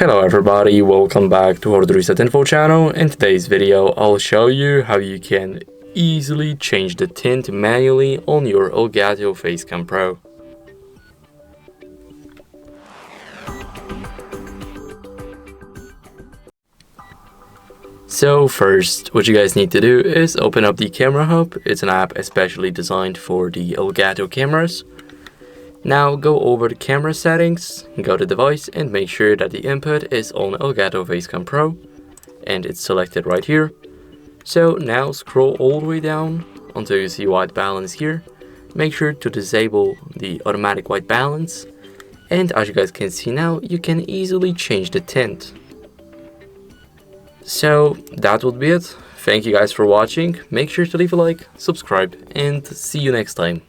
Hello everybody, welcome back to HardReset.Info channel. In today's video, I'll show you how you can easily change the tint manually on your ELGATO Facecam Pro. So first, what you guys need to do is open up the Camera Hub. It's an app especially designed for the ELGATO cameras. Now go over to camera settings, go to device and make sure that the input is on ELGATO Facecam Pro and it's selected right here. So now scroll all the way down until you see white balance here. Make sure to disable the automatic white balance, and as you guys can see now, you can easily change the tint. So that would be it. Thank you guys for watching. Make sure to leave a like, subscribe, and see you next time.